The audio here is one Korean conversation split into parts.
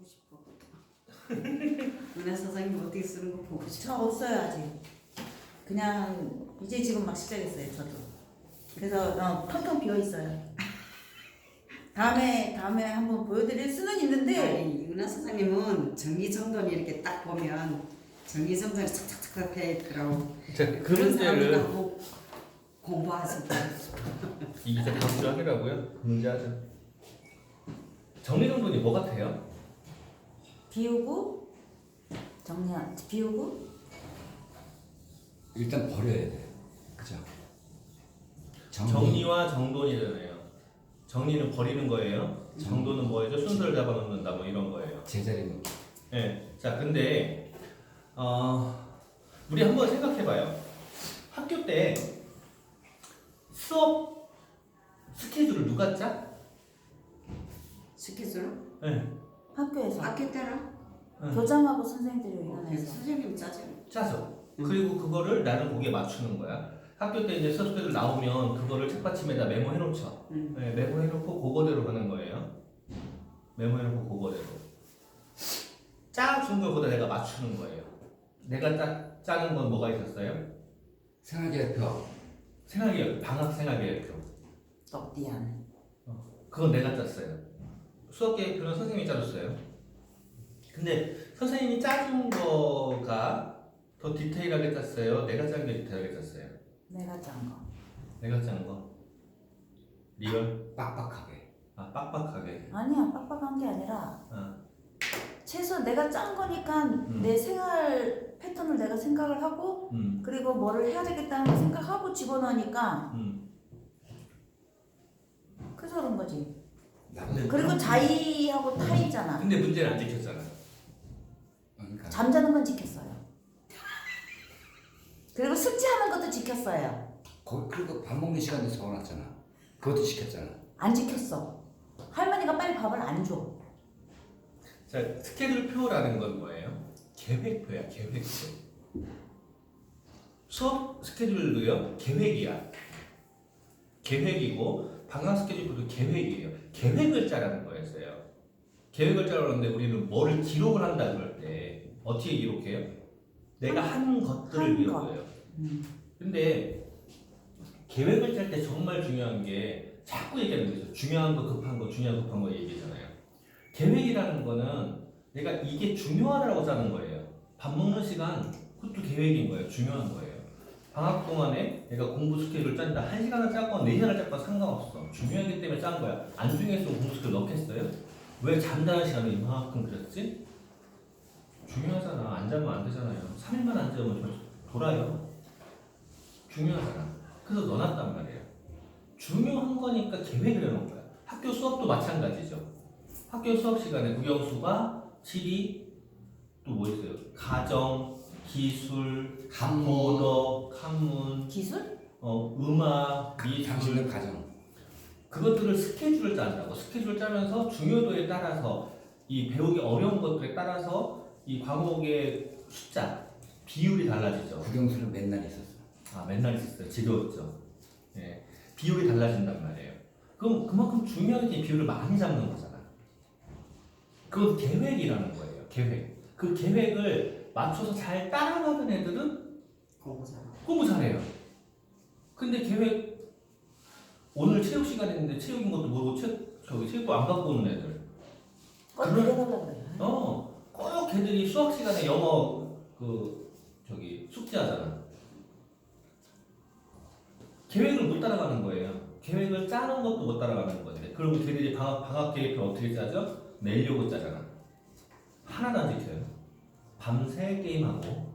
싶어. 은하 사장님 어떻게 쓰는 거 보고 싶어. 저 없어요 아직. 그냥 이제 지금 막 시작했어요 저도. 그래서 텅텅 비어 있어요. 다음에 한번 보여드릴 수는 있는데 아니, 은하 사장님은 정리정돈이 이렇게 딱 보면 정리정돈이 착착착 돼 있더라고. 자, 그 그런 문제를 사람이라고 공부하지. 이 기자 다음 주 하기라고요? 그 문제 하자. 정리정돈이 뭐 같아요? 비우고 비우고 일단 버려야 돼. 그죠? 정리와 정돈이잖아요. 정리는 버리는 거예요. 정돈은 뭐예요? 순서를 잡아놓는다 뭐 이런 거예요. 제자리는 네. 자, 근데 우리 한번 생각해봐요. 학교 때 수업 스케줄을 누가 짜? 스케줄? 네. 학교에서 학교 때는 교장하고 선생님들이 의논해서 선생님 짜죠. 짜서. 그리고 그거를 나는 거기에 맞추는 거야. 학교 때 이제 수업 스케줄 나오면 그거를 책받침에다 메모해 놓죠. 네, 메모해 놓고 그거대로 하는 거예요. 메모해 놓고 그거대로. 짜준 거보다 내가 맞추는 거예요. 내가 짜는 건 뭐가 있었어요? 생활계획표. 방학 생활계획표. 떡디안. 그건 내가 짰어요. 수업 계획표는 선생님이 짜줬어요. 근데 선생님이 짜준 거가 더 디테일하게 짰어요? 내가 짠 게 디테일하게 짰어요? 내가 짠 거. 내가 짠 거. 리얼? 빡빡하게. 아, 빡빡하게. 아니야 빡빡한 게 아니라 아, 최소 내가 짠 거니까 내 생활 패턴을 내가 생각을 하고 그리고 뭐를 해야 되겠다는 걸 생각하고 집어넣으니까 그래서 그런 거지. 나는 그리고 자의하고 타의잖아. 근데 문제는 안 지켰잖아. 그러니까 잠자는 건 지켰어요. 그리고 숙제하는 것도 지켰어요. 그리고 밥 먹는 시간에 적어놨잖아. 그것도 지켰잖아. 안 지켰어. 할머니가 빨리 밥을 안 줘. 자, 스케줄표라는 건 뭐예요? 계획표야, 계획표. 수업 스케줄도요, 계획이야. 계획이고, 방학 스케줄표도 계획이에요. 계획을 짜라는 거였어요. 계획을 짜라는데 우리는 뭐를 기록을 한다 그럴 때 어떻게 기록해요? 내가 한 것들을 한 기록해요. 근데 계획을 짤 때 정말 중요한 게 자꾸 얘기하는 거죠. 중요한 거, 급한 거, 중요한 거, 급한 거 얘기잖아요. 계획이라는 거는 내가 이게 중요하다고 짜는 거예요. 밥 먹는 시간, 그것도 계획인 거예요. 중요한 거예요. 방학 동안에 내가 공부 스케줄을 짠다. 1시간을 짰건 4시간을 짰건 상관없어. 중요하기 때문에 짠 거야. 안 중요했으면 공부 스케줄 넣겠어요? 왜 잠자는 시간을 이만큼 그렸지? 중요하잖아. 안 자면 안 되잖아요. 3일만 안 자면 돌아요. 중요하잖아. 그래서 넣어놨단 말이에요. 중요한 거니까 계획을 해놓은 거야. 학교 수업도 마찬가지죠. 학교 수업 시간에 국영수가, 지리, 또 뭐 있어요? 가정, 기술, 도덕, 한문, 기술? 음악, 미술. 당신은 가정. 그것들을 스케줄을 짠다고. 스케줄을 짜면서 중요도에 따라서 이 배우기 어려운 것들에 따라서 이 과목의 숫자, 비율이 달라지죠. 국영수는 맨날 있었어. 아, 맨날 있었어요. 지겨웠죠. 예. 비율이 달라진단 말이에요. 그럼 그만큼 중요하게 비율을 많이 잡는 거잖아. 그건 계획이라는 거예요. 계획. 그 계획을 맞춰서 잘 따라가는 애들은 공부 잘해요. 근데 계획 오늘 체육 시간 했는데 체육인 것도 모르고 체육부 안 갖고 오는 애들. 꼭 그려달라 그래. 꼭 걔들이 수학 시간에 영어 숙제하잖아. 계획을 못 따라가는 거예요. 계획을 짜는 것도 못 따라가는 건데. 그러면 걔들이 방학 계획표 어떻게 짜죠? 내려고 짜잖아. 하나도 안 지켜요. 밤새 게임하고,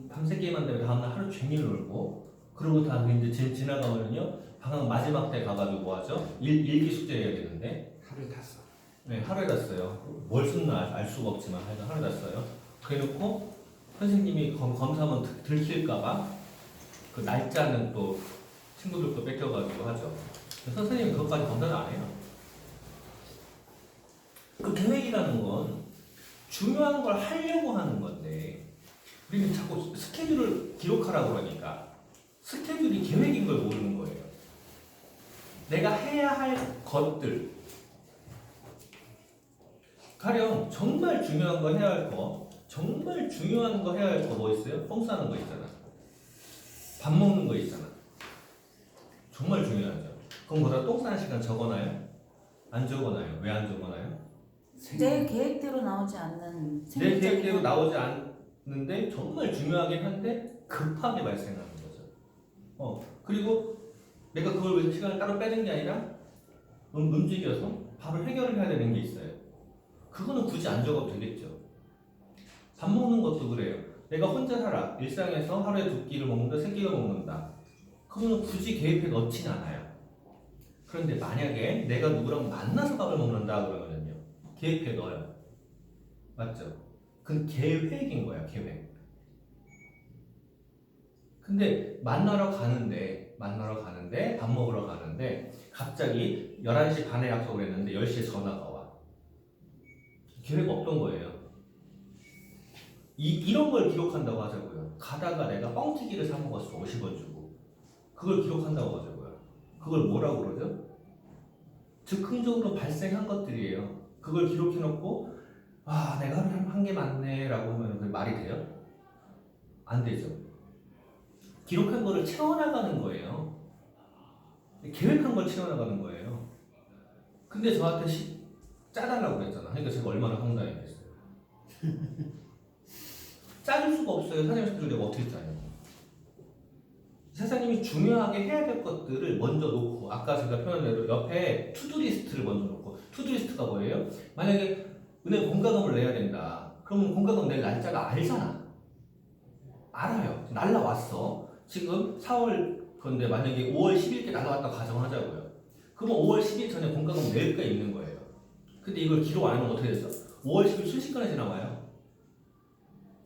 밤새 게임한 다음에 다음날 하루 종일 놀고, 그러고 다 이제 지나가면요, 방학 마지막 때 가가지고 뭐 하죠? 일기 숙제 해야 되는데, 하루에 다 써. 네, 하루에 다 써요. 뭘 썼나 알 수가 없지만 하여튼 하루에 다 써요. 그래놓고 선생님이 검사하면 들킬까봐 그 날짜는 또 친구들도 뺏겨가지고 하죠. 선생님은 그것까지 검사를 안 해요. 그 계획이라는 건 중요한 걸 하려고 하는 건데 우리는 자꾸 스케줄을 기록하라고 그러니까 스케줄이 계획인 걸 모르는 거예요. 내가 해야 할 것들 가령 정말 중요한 거 해야 할 거, 정말 중요한 거 해야 할 거 뭐 있어요? 똥 싸는 거 있잖아. 밥 먹는 거 있잖아. 정말 중요하죠. 그럼 뭐다 똥 싸는 시간 적어놔요? 안 적어놔요? 왜 안 적어놔요? 내 계획대로 나오지 않는 내 생물적인 계획대로 나오지 않는데 정말 중요하긴 한데 급하게 발생하는 거죠. 그리고 내가 그걸 위해서 시간을 따로 빼는 게 아니라 움직여서 바로 해결을 해야 되는 게 있어요. 그거는 굳이 안 적어도 되겠죠. 밥 먹는 것도 그래요. 내가 혼자 살아. 일상에서 하루에 2끼를 먹는다, 3끼를 먹는다. 그거는 굳이 계획에 넣진 않아요. 그런데 만약에 내가 누구랑 만나서 밥을 먹는다 그러면요. 계획에 넣어요. 맞죠? 그건 계획인 거야, 계획. 근데 만나러 가는데 밥 먹으러 가는데 갑자기 11시 반에 약속을 했는데 10시에 전화가 와. 계획 없던 거예요. 이런 걸 기록한다고 하자고요. 가다가 내가 뻥튀기를 사 먹었어. 50원 주고. 그걸 기록한다고 하자고요. 그걸 뭐라고 그러죠? 즉흥적으로 발생한 것들이에요. 그걸 기록해놓고 내가 하루에 한 개 맞네 라고 하면 그게 말이 돼요? 안 되죠. 기록한 거를 채워나가는 거예요. 계획한 걸 채워나가는 거예요. 근데 저한테 짜달라고 그랬잖아. 그러니까 제가 얼마나 황당했겠어요. 짜줄 수가 없어요. 사장님 내가 어떻게 짜요? 사장님이 중요하게 해야 될 것들을 먼저 놓고 아까 제가 표현한 대로 옆에 투두리스트를 먼저 놓고 투두리스트가 뭐예요? 만약에 은행 공과금을 내야 된다. 그러면 공과금 낼 날짜가 알잖아. 알아요. 날라왔어. 지금 4월 건데 만약에 5월 10일께 날라왔다고 가정하자고요. 그러면 5월 10일 전에 공과금 낼 게 있는 거예요. 근데 이걸 기록 안 하면 어떻게 됐어? 5월 10일 순식간에 지나와요.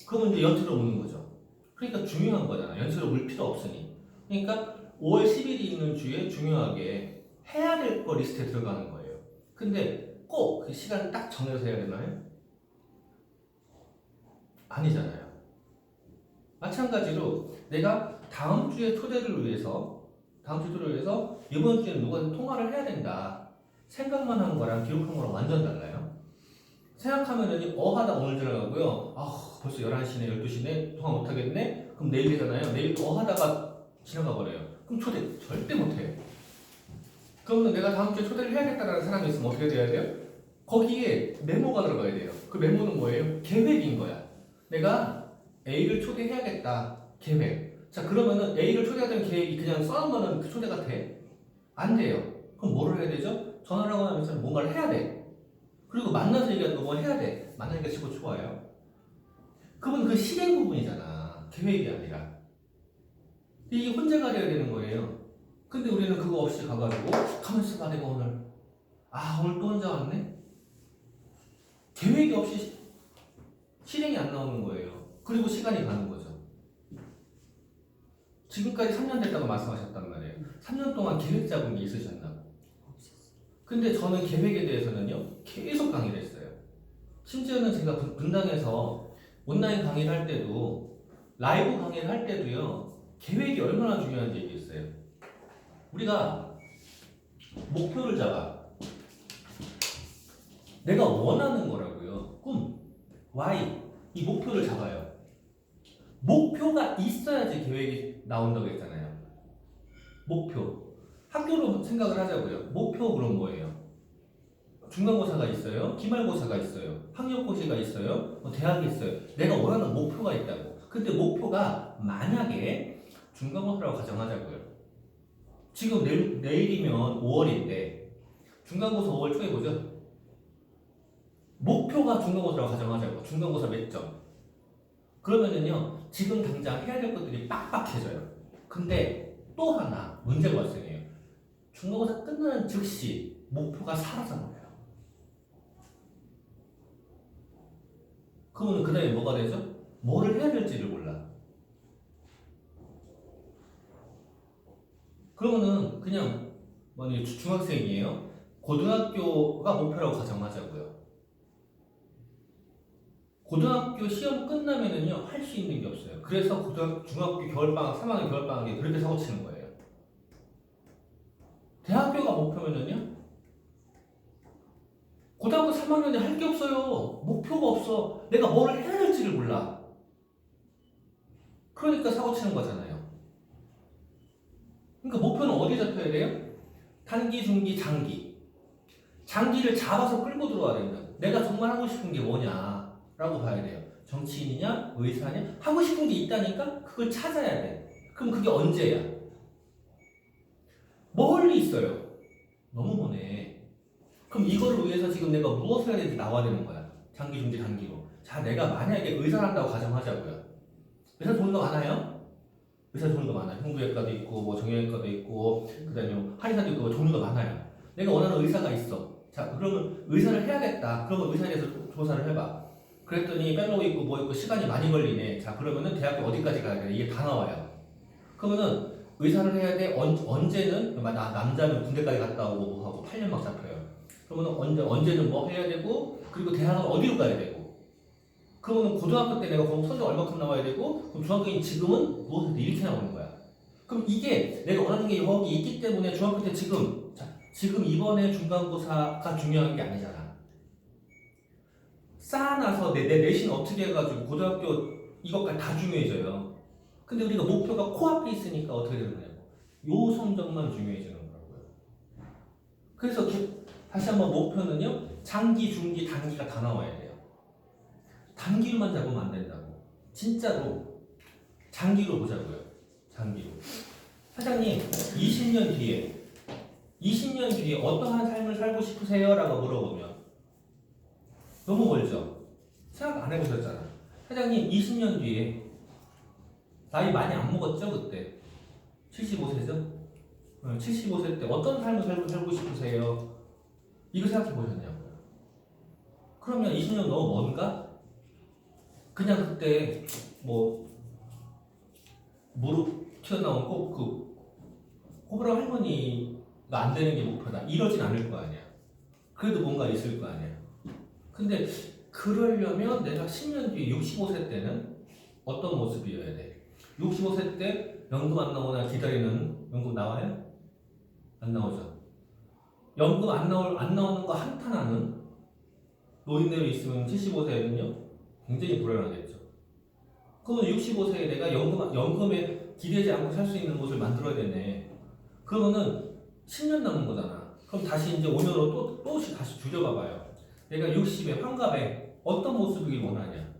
그러면 이제 연체로 무는 거죠. 그러니까 중요한 거잖아. 연체로 물 필요 없으니. 그러니까 5월 10일이 있는 주에 중요하게 해야 될 거 리스트에 들어가는 거예요. 근데 꼭 그 시간을 딱 정해서 해야 되나요? 아니잖아요. 마찬가지로 내가 다음 주에 토대를 위해서 이번 주에 누구한테 통화를 해야 된다. 생각만 하는 거랑 기록한 거랑 완전 달라요. 생각하면은 하다 오늘 지나가고요. 벌써 11시네 12시네 통화 못하겠네? 그럼 내일이잖아요. 내일 하다가 지나가 버려요. 그럼 초대 절대 못해요. 그러면 내가 다음 주에 초대를 해야겠다라는 사람이 있으면 어떻게 돼야 돼요? 거기에 메모가 들어가야 돼요. 그 메모는 뭐예요? 계획인 거야. 내가 A를 초대해야겠다. 계획. 자 그러면은 A를 초대하던 계획이 그냥 써놓으면 그 초대가 돼? 안 돼요. 그럼 뭐를 해야 되죠? 전화를 하거나 하면 뭔가를 해야 돼. 그리고 만나서 얘기하는 거 뭐 해야 돼? 만나니까 치고 좋아요. 그건 그 실행 부분이잖아. 계획이 아니라. 이게 혼자 가려야 되는 거예요. 근데 우리는 그거 없이 가가지고 가만있어 봐 내가 오늘 오늘 또 혼자 왔네? 계획이 없이 실행이 안 나오는 거예요. 그리고 시간이 가는 거죠. 지금까지 3년 됐다고 말씀하셨단 말이에요. 3년 동안 계획 잡은 게 있으셨나? 근데 저는 계획에 대해서는요 계속 강의를 했어요. 심지어는 제가 분당에서 온라인 강의를 할 때도 라이브 강의를 할 때도요 계획이 얼마나 중요한지 얘기했어요. 우리가 목표를 잡아. 내가 원하는 거라고요. 꿈, why 이 목표를 잡아요. 목표가 있어야지 계획이 나온다고 했잖아요. 목표. 학교로 생각을 하자고요. 목표 그럼 뭐예요? 중간고사가 있어요. 기말고사가 있어요. 학력고시가 있어요. 대학이 있어요. 내가 원하는 목표가 있다고. 근데 목표가 만약에 중간고사라고 가정하자고요. 지금 내일이면 5월인데 중간고사 5월 초에 보죠. 목표가 중간고사라고 가정하자고. 중간고사 몇 점? 그러면은요 지금 당장 해야 될 것들이 빡빡해져요. 근데 또 하나 문제가 발생해요. 중간고사 끝나는 즉시 목표가 사라져버려요. 그러면 그 다음에 뭐가 되죠? 뭐를 해야 될지를 몰라. 그러면은 그냥 만약에 중학생이에요. 고등학교가 목표라고 가정하자고요. 고등학교 시험 끝나면은요 할 수 있는 게 없어요. 그래서 중학교 겨울방학, 3학년 겨울방학이 그렇게 사고치는 거예요. 대학교가 목표면은요 고등학교 3학년에 할 게 없어요. 목표가 없어. 내가 뭐를 해야 될지를 몰라. 그러니까 사고 치는 거잖아요. 그러니까 목표는 어디 잡혀야 돼요? 단기, 중기, 장기. 장기를 잡아서 끌고 들어와야 된다. 내가 정말 하고 싶은 게 뭐냐라고 봐야 돼요. 정치인이냐, 의사냐, 하고 싶은 게 있다니까 그걸 찾아야 돼. 그럼 그게 언제야? 멀리 있어요. 너무 머네. 그럼 이거를 위해서 지금 내가 무엇을 해야 되는지 나와야 되는 거야. 장기, 중기, 단기로. 자, 내가 만약에 의사를 한다고 가정하자고요. 의사 돈도 많아요? 의사 돈도 많아요. 흉부외과도 있고, 뭐 정형외과도 있고, 그다음에 한의사도 있고, 종류가 많아요. 내가 원하는 의사가 있어. 자, 그러면 의사를 해야겠다. 그러면 의사에 대해서 조사를 해봐. 그랬더니 펠로우 있고 뭐 있고 시간이 많이 걸리네. 자, 그러면은 대학교 어디까지 가야 돼? 이게 다 나와요. 그러면은 의사를 해야 돼. 언제는 남자는 군대까지 갔다 오고 뭐 하고 8년 막 잡혀요. 그러면은 언제는 뭐 해야 되고, 그리고 대학은 어디로 가야 되고. 그러면은 고등학교 때 내가 거기 성적 얼마큼 나와야 되고, 그럼 중학교인 지금은 무엇을 이렇게 나오는 거야. 그럼 이게 내가 원하는 게 여기 있기 때문에 중학교 때 지금 이번에 중간고사가 중요한 게 아니잖아. 쌓아놔서 내 내신 어떻게 해가지고 고등학교 이것까지 다 중요해져요. 근데 우리가 목표가 코앞에 있으니까 어떻게 되는 거냐고. 요 성적만 중요해지는 거라고요. 그래서 다시 한번 목표는요. 장기, 중기, 단기가 다 나와야 돼요. 단기로만 잡으면 안 된다고. 진짜로 장기로 보자고요. 장기로. 사장님 20년 뒤에 어떠한 삶을 살고 싶으세요? 라고 물어보면 너무 멀죠? 생각 안 해보셨잖아. 사장님 20년 뒤에 나이 많이 안 먹었죠? 그때 75세죠? 75세 때 어떤 삶을 살고 싶으세요? 이거 생각해 보셨냐고요. 그러면 20년 너무 먼가? 그냥 그때 뭐 무릎 튀어나온 호불호 할머니가 안 되는 게 목표다. 이러진 않을 거 아니야. 그래도 뭔가 있을 거 아니야. 근데 그러려면 내가 10년 뒤에 65세 때는 어떤 모습이어야 돼? 65세 때 연금 안 나오나 기다리는 연금 나와요? 안 나오죠. 연금 안 나오는 거 한탄하는 노인네로 있으면 75세는요 굉장히 불안하겠죠. 그러면 65세에 내가 연금에 기대지 않고 살 수 있는 곳을 만들어야 되네. 그러면은 10년 남은 거잖아. 그럼 다시 이제 5년으로 또 다시 줄여봐봐요. 내가 60에 환갑에 어떤 모습이길 원하냐?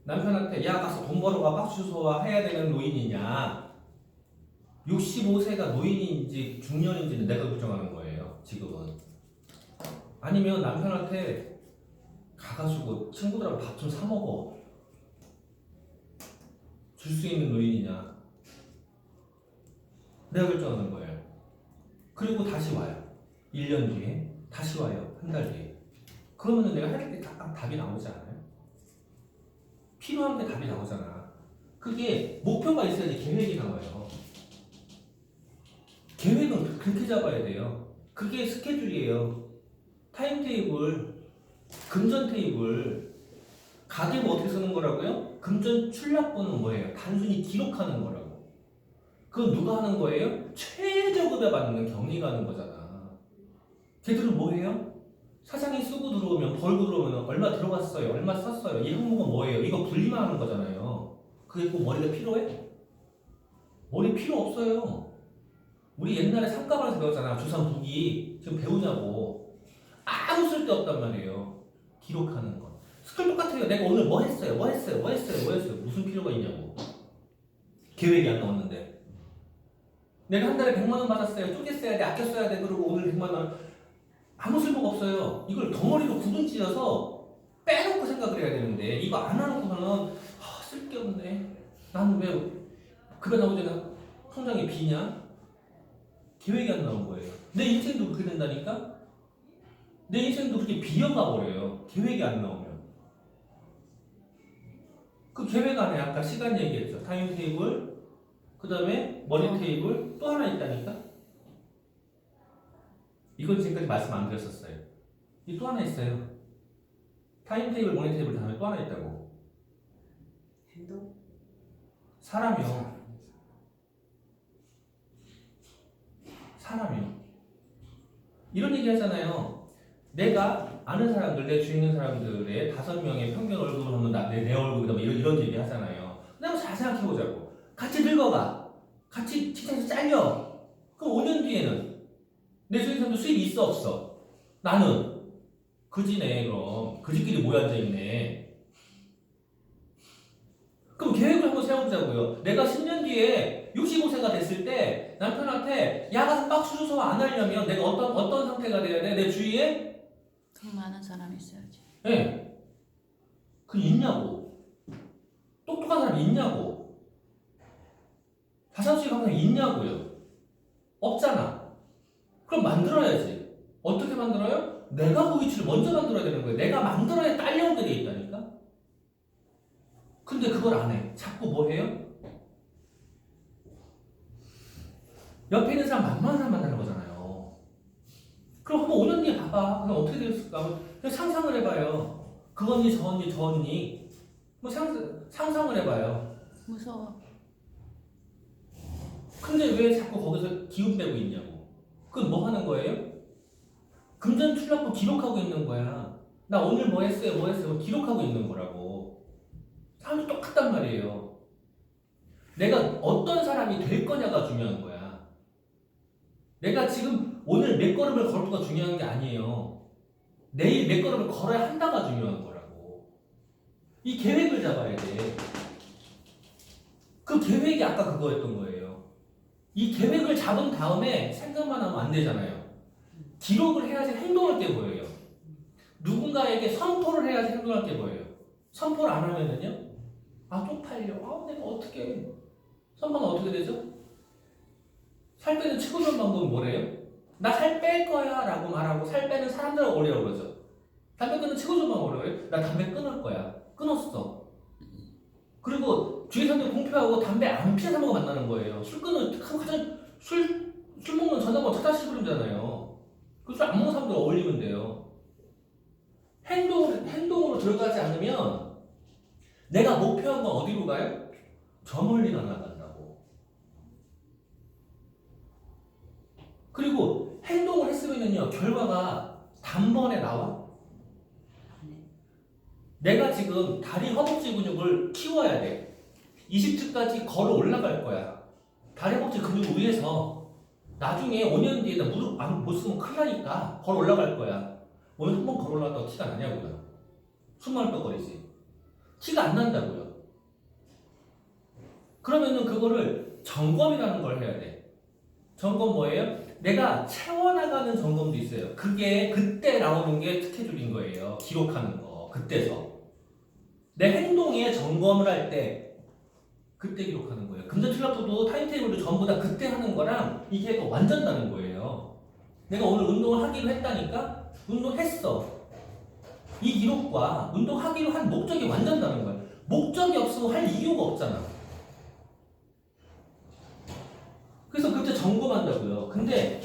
남편한테 야 가서 돈 벌어와 박수소와 해야 되는 노인이냐? 65세가 노인인지 중년인지는 내가 결정하는 거예요. 지금은. 아니면 남편한테 가가지고 친구들하고 밥 좀 사 먹어. 줄 수 있는 노인이냐? 내가 결정하는 거예요. 그리고 다시 와요. 1년 뒤에 다시 와요. 한 달 뒤에. 그러면은 내가 할 때 딱 답이 나오지 않아요? 필요한 게 답이 나오잖아. 그게 목표가 있어야지 계획이 나와요. 계획은 그렇게 잡아야 돼요. 그게 스케줄이에요. 타임테이블, 금전 테이블. 가계부 어떻게 쓰는 거라고요? 금전 출납부는 뭐예요? 단순히 기록하는 거라고. 그건 누가 하는 거예요? 최저급여 받는 경리가 하는 거잖아. 걔들은 뭐예요? 사장이 쓰고 들어오면 벌고 들어오면 얼마 들어갔어요? 얼마 썼어요? 이 항목은 뭐예요? 이거 분리만 하는 거잖아요. 그게 꼭 머리가 필요해? 머리 필요 없어요. 우리 옛날에 상가방에서 배웠잖아. 주상부기. 지금 배우냐고. 아무 쓸데없단 말이에요. 기록하는 거. 스쿨 똑같아요. 내가 오늘 뭐 했어요? 무슨 필요가 있냐고. 계획이 안 나왔는데. 내가 한 달에 100만 원 받았어요. 쪼개 써야 돼. 아껴 써야 돼. 그리고 오늘 100만 원. 아무 쓸모가 없어요. 이걸 덩어리로 구분 찢어서 빼놓고 생각을 해야 되는데 이거 안 해놓고서는 쓸데없네. 나는 왜 급여 나오기 전에 통장에 비냐? 계획이 안 나온 거예요. 내 인생도 그렇게 된다니까? 내 인생도 그렇게 비어가 버려요. 계획이 안 나오면. 그 계획 안에 아까 시간 얘기했죠. 타임 테이블, 그 다음에 머니 테이블, 또 하나 있다니까? 이건 지금까지 말씀 안 드렸었어요. 이 또 하나 있어요. 타임 테이블, 머니 테이블 다음에 또 하나 있다고. 행동? 사람이요. 이런 얘기 하잖아요. 내가 아는 사람들, 내 주위 있는 사람들의 5명의 평균 얼굴을 보면 내 얼굴이다 뭐 이런 얘기 하잖아요. 근데 한번 잘 생각해보자고. 같이 늙어가. 같이 직장에서 잘려. 그럼 5년 뒤에는 내 주위 사람도 수입이 있어 없어? 나는 그지네. 그럼 그지끼리 모여 앉아있네. 그럼 계획을 한번 세워보자고요. 내가 10년 뒤에 65세가 됐을 때 남편한테 야 가서 박수 줘서 안 하려면 내가 어떤 상태가 돼야 돼? 내 주위에 더 많은 사람이 있어야지. 네. 그 있냐고. 똑똑한 사람이 있냐고. 자산주의 강사이 있냐고요. 없잖아. 그럼 만들어야지. 어떻게 만들어요? 내가 그 위치를 먼저 만들어야 되는 거예요. 내가 만들어야 딸려오게 돼 있다니까. 근데 그걸 안 해. 자꾸 뭐 해요? 옆에 있는 사람 만만한 사람 만나는 거잖아요. 그럼 한번 5년 뒤에 봐봐. 그럼 어떻게 됐을까? 그냥 상상을 해봐요. 그 언니, 저 언니, 저 언니. 뭐 상상을 해봐요. 무서워. 근데 왜 자꾸 거기서 기운 빼고 있냐고. 그건 뭐 하는 거예요? 금전출납부 기록하고 있는 거야. 나 오늘 뭐 했어요, 뭐 했어요. 기록하고 있는 거라고. 사람이 똑같단 말이에요. 내가 어떤 사람이 될 거냐가 중요한 거야. 내가 지금 오늘 몇 걸음을 걸을까 중요한 게 아니에요. 내일 몇 걸음을 걸어야 한다가 중요한 거라고. 이 계획을 잡아야 돼. 그 계획이 아까 그거였던 거예요. 이 계획을 잡은 다음에 생각만 하면 안 되잖아요. 기록을 해야지 행동할 게 보여요. 누군가에게 선포를 해야지 행동할 게 보여요. 선포를 안 하면은요, 아, 쪽팔려. 아, 내가 어떻게. 선포는 어떻게 되죠? 살 빼는 최고 좋은 방법은 뭐래요? 나 살 뺄 거야 라고 말하고 살 빼는 사람들하고 오려고 그러죠. 담배 끊는 최고 좋은 방법은 뭐래요? 나 담배 끊을 거야. 끊었어. 그리고 주위 사람들 공표하고 담배 안 피는 사람하고 만나는 거예요. 술 끊는 가장 술 먹는 전화번호 찾아시 부르잖아요. 그 술 안 먹는 사람들 어울리면 돼요. 행동으로 들어가지 않으면 내가 목표한 건 어디로 가요? 저 멀리 나간다고. 그리고 행동을 했으면요 결과가 단번에 나와. 내가 지금 다리 허벅지 근육을 키워야 돼. 20층까지 걸어 올라갈 거야. 다리 허벅지 근육 위에서 나중에 5년 뒤에 나 무릎 못 쓰면 큰일 나니까 걸어 올라갈 거야. 오늘 한 번 걸어 올라갔다고 티가 나냐고요. 숨만 떡거리지. 티가 안 난다고요. 그러면은 그거를 점검이라는 걸 해야 돼. 점검 뭐예요? 내가 채워나가는 점검도 있어요. 그게 그때 나오는 게 스케줄인 거예요. 기록하는 거. 그때서. 내 행동에 점검을 할 때 그때 기록하는 거예요. 금전출납부도 타임테이블도 전부 다 그때 하는 거랑 이게 완전 다른 거예요. 내가 오늘 운동을 하기로 했다니까? 운동했어. 이 기록과 운동하기로 한 목적이 완전 다른 거예요. 목적이 없으면 할 이유가 없잖아. 그래서 그때 점검한다고요. 근데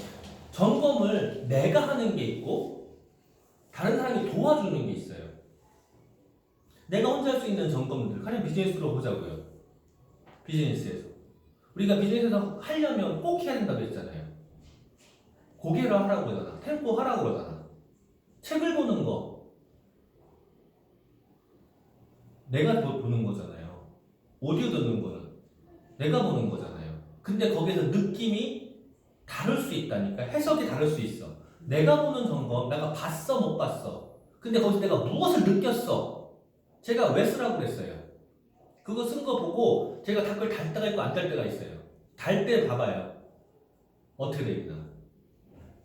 점검을 내가 하는 게 있고 다른 사람이 도와주는 게 있어요. 내가 혼자 할 수 있는 점검들, 가령 비즈니스로 보자고요. 비즈니스에서. 우리가 비즈니스에서 하려면 꼭 해야 된다고 했잖아요. 고개를 하라고 그러잖아. 템포 하라고 그러잖아. 책을 보는 거. 내가 보는 거잖아요. 오디오 듣는 거는 내가 보는 거잖아요. 근데 거기서 느낌이 다를 수 있다니까. 해석이 다를 수 있어. 내가 보는 점검, 내가 봤어, 못 봤어. 근데 거기서 내가 무엇을 느꼈어? 제가 왜 쓰라고 그랬어요? 그거 쓴 거 보고 제가 댓글 달 때가 있고 안 달 때가 있어요. 달 때 봐봐요. 어떻게 돼 있나.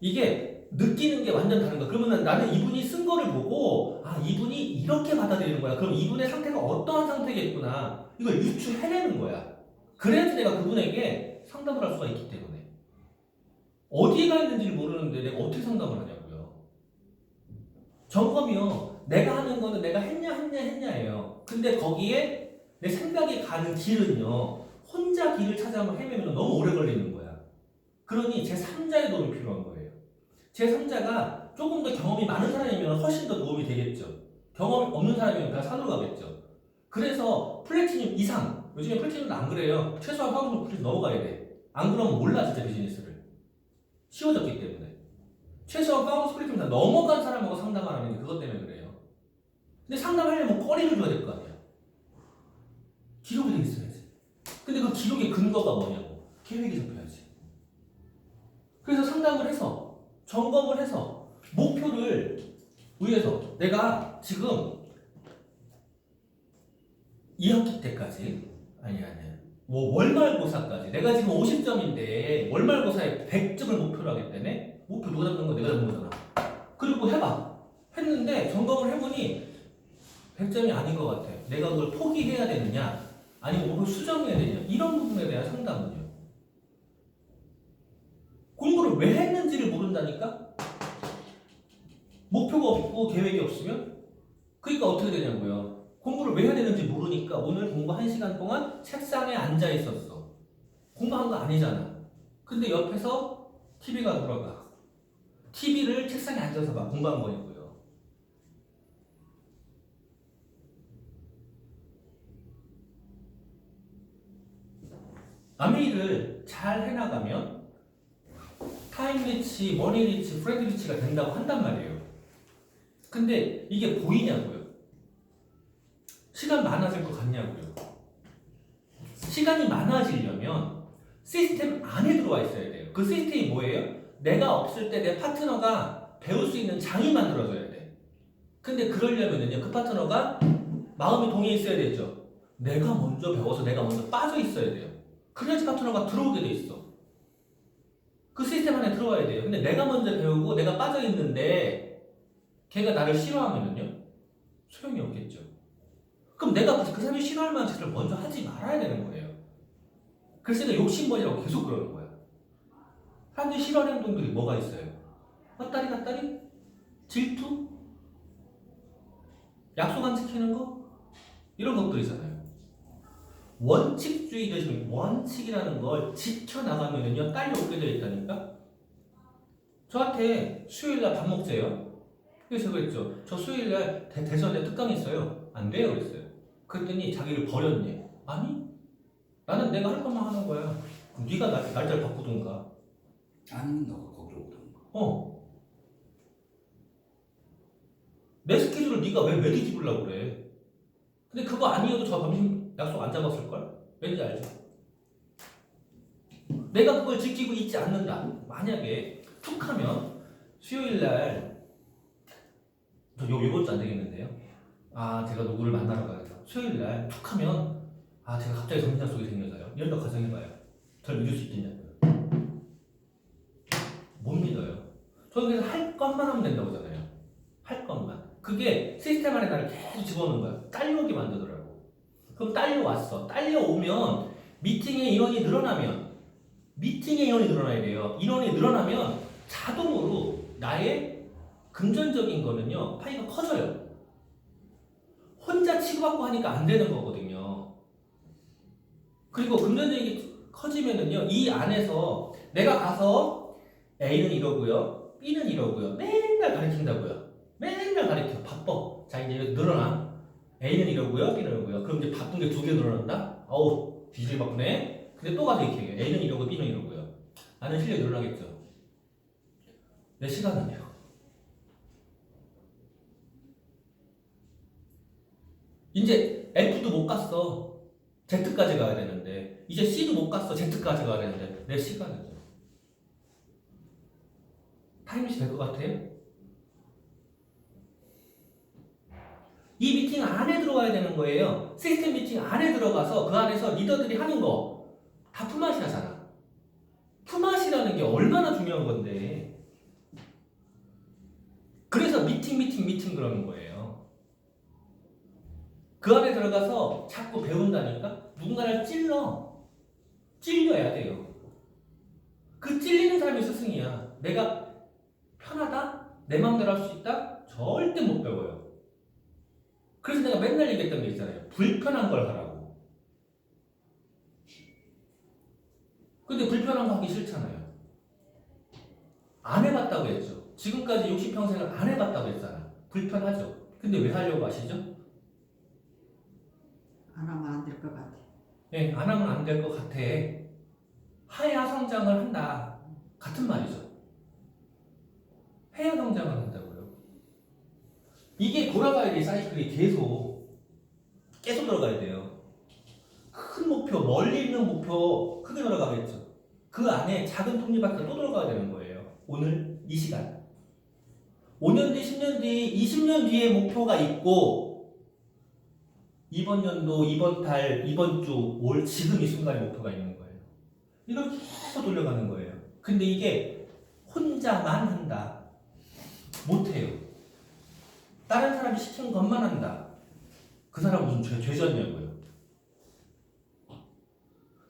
이게 느끼는 게 완전 다른 거야. 그러면 나는 이분이 쓴 거를 보고 아 이분이 이렇게 받아들이는 거야. 그럼 이분의 상태가 어떠한 상태겠구나. 이걸 유추해내는 거야. 그래야지 내가 그분에게 상담을 할 수가 있기 때문에. 어디에 가 있는지를 모르는데 내가 어떻게 상담을 하냐고요. 점검이요. 내가 하는 거는 내가 했냐예요. 근데 거기에 내 생각이 가는 길은요. 혼자 길을 찾아서 헤매면 너무 오래 걸리는 거야. 그러니 제3자의 도움이 필요한 거예요. 제3자가 조금 더 경험이 많은 사람이면 훨씬 더 도움이 되겠죠. 경험이 없는 사람이면 그냥 산으로 가겠죠. 그래서 플래티늄 이상, 요즘에 플래티늄도 안 그래요. 최소한 화학으로 플래티늄 넘어가야 돼. 안 그러면 몰라 진짜 비즈니스를. 쉬워졌기 때문에. 최소한 파워 스프리트를 다 넘어간 사람하고 상담을 하는 게 그것 때문에 그래요. 근데 상담하려면 거리를 줘야 될 거 아니야. 기록이 돼 있어야지. 근데 그 기록의 근거가 뭐냐고. 계획이 잡혀야지. 그래서 상담을 해서 점검을 해서 목표를 위해서 내가 지금 2학기 때까지 아니 뭐 월말고사까지 내가 지금 50점인데 월말고사에 100점을 목표로 하기 때문에 목표 누가 잡는 거 내가 잡는 거잖아. 그리고 해봐. 했는데 점검을 해보니 100점이 아닌 것 같아. 내가 그걸 포기해야 되느냐 아니면 목표 수정해야 되느냐 이런 부분에 대한 상담은요. 공부를 왜 했는지를 모른다니까? 목표가 없고 계획이 없으면? 그러니까 어떻게 되냐고요. 공부를 왜 해야 되는지 모르니까 오늘 공부 1시간 동안 책상에 앉아 있었어. 공부한 거 아니잖아. 근데 옆에서 TV가 돌아가. TV를 책상에 앉아서 봐. 공부한 거니고요. 아메이를 잘 해나가면 타임 리치, 머니 리치, 프렌드 리치가 된다고 한단 말이에요. 근데 이게 보이냐고요? 시간 많아질 것 같냐고요? 시간이 많아지려면 시스템 안에 들어와 있어야 돼요. 그 시스템이 뭐예요? 내가 없을 때 내 파트너가 배울 수 있는 장이 만들어져야 돼. 근데 그러려면요, 그 파트너가 마음이 동해 있어야 되죠. 내가 먼저 배워서 내가 먼저 빠져 있어야 돼요. 그래야지 파트너가 들어오게 돼 있어. 그 시스템 안에 들어와야 돼요. 근데 내가 먼저 배우고 내가 빠져 있는데 걔가 나를 싫어하면요 소용이 없겠죠. 그럼 내가 그 사람이 싫어할 만한 짓을 먼저 하지 말아야 되는 거예요. 그래서 내가 욕심벌이라고 계속 그러는 거야. 사람들이 싫어하는 행동들이 뭐가 있어요? 헛다리 갓다리? 질투? 약속 안 지키는 거? 이런 것들이잖아요. 원칙주의자시면 원칙이라는 걸 지켜나가면요 딸이 오게 되어 있다니까? 저한테 수요일날 밥 먹재요. 그래서 제가 그랬죠. 저 수요일날 대전에 특강이 있어요. 안 돼요 그랬어요. 그랬더니 자기를 버렸네. 아니 나는 내가 할 것만 하는 거야. 그럼 네가 날짜를 바꾸든가. 아니면 너가 거기로 오던가. 내 스케줄을 네가 왜 뒤집으려고 그래. 근데 그거 아니어도 저 점심 약속 안 잡았을걸? 왠지 알죠? 내가 그걸 지키고 있지 않는다. 만약에 툭 하면 수요일날 저 요번 주 안 되겠는데요. 아 제가 누구를 만나러 가야죠. 수요일날 툭 하면 아 제가 갑자기 점심 약속이 생겨서요. 이런 거 가정해봐요. 절 믿을 수 있겠냐고요. 못 믿어요. 저는 그래서 할 것만 하면 된다고 하잖아요. 할 것만. 그게 시스템 안에 나를 계속 집어넣는 거야. 딸려오게 만들더라고. 그럼 딸려왔어. 딸려오면 미팅의 인원이 늘어나면 미팅의 인원이 늘어나야 돼요. 인원이 늘어나면 자동으로 나의 금전적인 거는요 파이가 커져요. 혼자 치고받고 하니까 안 되는 거거든요. 그리고 금전적인 커지면은요 이 안에서 내가 가서 A는 이러고요 B는 이러고요 맨날 가르친다고요. 맨날 가르쳐. 바빠. 자 이제 늘어나. A는 이러고요 B는 이러고요. 그럼 이제 바쁜 게 2개 늘어난다? 어우 뒤질 바쁘네. 근데 또 가서 이렇게 해요. A는 이러고 B는 이러고요. 나는 실력이 늘어나겠죠. 내 시간은요. 이제 F도 못 갔어. Z까지 가야 되는데 이제 C도 못 갔어. Z까지 가야 되는데 내 시간은요. 타임리시 될 것 같아요? 이 미팅 안에 들어가야 되는 거예요. 시스템 미팅 안에 들어가서 그 안에서 리더들이 하는 거 다 품앗이 하잖아. 품앗이라는 게 얼마나 중요한 건데. 그래서 미팅 그러는 거예요. 그 안에 들어가서 자꾸 배운다니까? 누군가를 찔려야 돼요. 그 찔리는 사람이 스승이야. 내가 편하다? 내 마음대로 할 수 있다? 절대 못 배워요. 그래서 내가 맨날 얘기했던 게 있잖아요. 불편한 걸 하라고. 근데 불편한 거 하기 싫잖아요. 안 해봤다고 했죠. 지금까지 60평생을 안 해봤다고 했잖아. 불편하죠. 근데 왜 하려고 하시죠? 안 하면 안 될 것 같아. 네, 안 하면 안 될 것 같아. 하야 성장을 한다. 같은 말이죠. 해야 성장을 한다고요. 이게 돌아가야 돼. 사이클이 계속 돌아가야 돼요. 큰 목표, 멀리 있는 목표 크게 돌아가겠죠. 그 안에 작은 톱니바퀴가 또 돌아가야 되는 거예요. 오늘 이 시간. 5년 뒤, 10년 뒤, 20년 뒤에 목표가 있고 이번 연도, 이번 달, 이번 주, 올 지금 이 순간에 목표가 있는 거예요. 이걸 계속 돌려가는 거예요. 근데 이게 혼자만 한다. 못해요. 다른 사람이 시킨 것만 한다. 그 사람은 무슨 죄졌냐고요.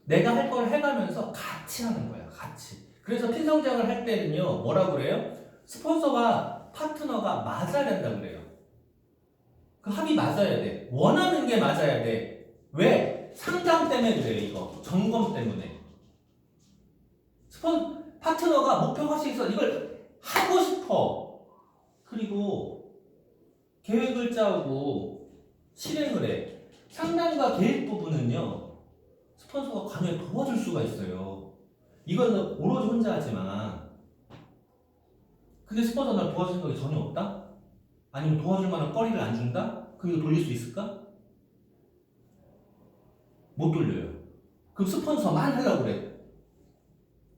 내가 할 걸 해가면서 같이 하는 거야. 같이. 그래서 팀 성장을 할 때는요. 뭐라고 그래요? 스폰서와 파트너가 맞아야 된다고 그래요. 그 합이 맞아야 돼. 원하는 게 맞아야 돼. 왜? 상장 때문에 그래요. 이거. 점검 때문에. 파트너가 목표가 있어. 이걸 하고 싶어. 그리고 계획을 짜고 실행을 해. 상담과 계획 부분은요. 스폰서가 관여해 도와줄 수가 있어요. 이건 오로지 혼자 하지만 근데 스폰서 날 도와줄 생각이 전혀 없다? 아니면 도와줄 만한 거리를 안 준다? 그럼 이거 돌릴 수 있을까? 못 돌려요. 그럼 스폰서만 하려고 그래.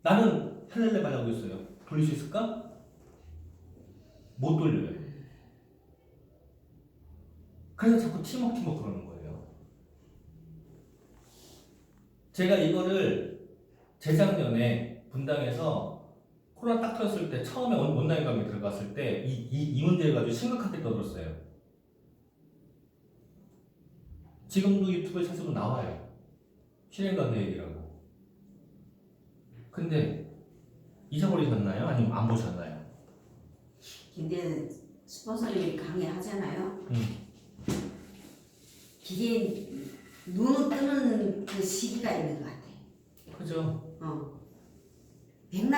나는 헬렐레 하려고 했어요. 돌릴 수 있을까? 못 돌려요. 그래서 자꾸 팀워크 그러는 거예요. 제가 이거를 재작년에 분당에서 코로나 딱 터졌을 때 처음에 온라인 강의 들어갔을 때 이 문제를 가지고 심각하게 떠들었어요. 지금도 유튜브에 찾으면 나와요. 실행과 계획이라고. 근데 잊어버리셨나요? 아니면 안 보셨나요? 근데 스폰서님이 강의하잖아요. 그게 눈을 뜨는 그 시기가 있는 것 같아. 그죠? 백날